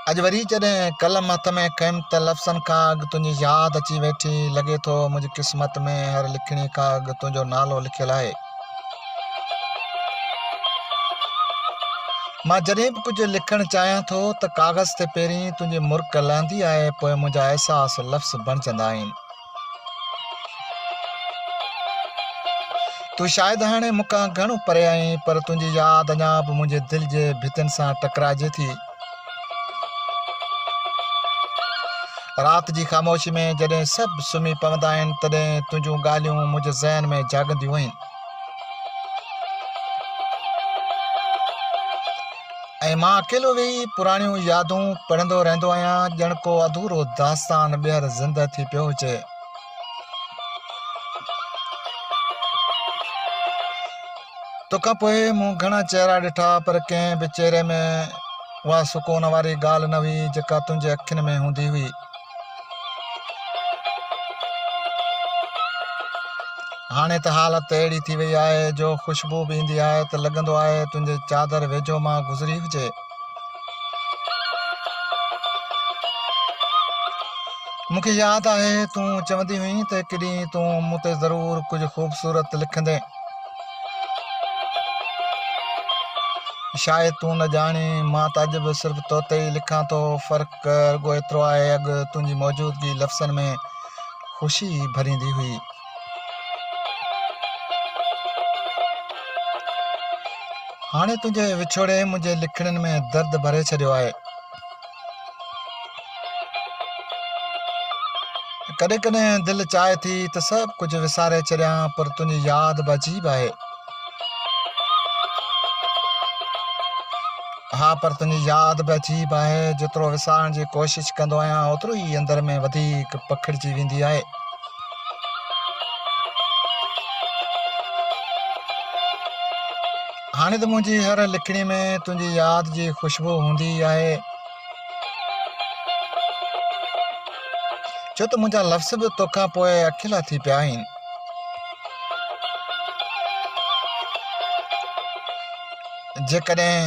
अॼु वरी जॾहिं कलम हथ में खयमि त लफ़्ज़नि खां अॻु तुंहिंजी यादि अची वेठी। लॻे थो मुंहिंजी क़िस्मत में हर लिखणी खां अॻु तुंहिंजो नालो लिखियलु आहे। मां जॾहिं बि कुझु लिखणु चाहियां थो त कागज़ ते पहिरीं तुंहिंजी मुर्क लहंदी आहे, पोइ मुंहिंजा अहसास लफ़्ज़ बणिजंदा आहिनि। तूं शायदि हाणे मूंखां घणो परे आहीं, पर तुंहिंजी यादि अञा बि मुंहिंजे दिलि जे भितियुनि सां टकराइजे थी। राति जी ख़ामोशी में जॾहिं सभु सुम्ही पवंदा आहिनि, तॾहिं तुंहिंजूं ॻाल्हियूं मुंहिंजे ज़हन में जाॻंदियूं आहिनि। ऐं मां अकेलो वेही पुराणियूं यादूं पढ़ंदो रहंदो आहियां, ॼण को अधूरो दास्तान ॿीहर ज़िंदह थी पियो हुजे। तंहिंखां पोइ मूं घणा चेहरा ॾिठा, पर कंहिं बि चेहरे में उहा सुकून वारी ॻाल्हि न हुई जेका तुंहिंजे अखियुनि में हूंदी हुई। हाणे त हालत अहिड़ी थी वई आहे जो ख़ुशबू बि ईंदी आहे त लॻंदो आहे तुंहिंजे चादर वेझो मां गुज़री हुजे। मूंखे यादि आहे तूं चवंदी हुई त हिकु ॾींहुं तूं मूं ते ज़रूरु कुझु ख़ूबसूरत लिखंदे। शायदि तूं न ॼाणी, मां त अॼु बि सिर्फ़ु तो ते ई लिखां थो। फ़र्क़ु रुॻो एतिरो आहे, अॻु तुंहिंजी मौजूदगी लफ़्ज़नि में ख़ुशी भरींदी हुई। हाणे तुंहिंजे विछोड़े मुंहिंजे लिखणनि में दर्द भरे छॾियो आहे। कॾहिं कॾहिं दिलि चाहे थी त सभु कुझु विसारे छॾियां, पर तुंहिंजी यादि बि अजीब आहे। हा, पर तुंहिंजी यादि बि अजीब आहे। जेतिरो विसारण जी कोशिशि कंदो आहियां, ओतिरो ई अंदर में वधीक पखिड़िजी वेंदी आहे। हाणे त मुंहिंजी हर लिखणी में तुंहिंजी यादि जी ख़ुशबू हूंदी आहे, छो त मुंहिंजा लफ़्ज़ बि तोखां पोइ अकेला थी पिया आहिनि। जेकॾहिं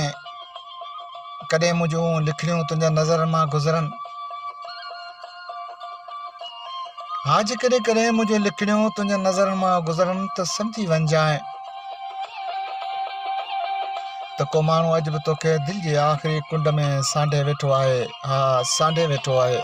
कॾहिं मुंहिंजूं लिखणियूं तुंहिंजा नज़र मां गुज़रनि, हा जेकॾहिं कॾहिं मुंहिंजूं लिखणियूं तुंहिंजा नज़रनि मां गुज़रनि त सम्झी वञजांइ त को माण्हू अॼु बि तोखे दिलि जी आख़िरी कुंड में सांढे वेठो आहे। हा, सांढे वेठो आहे।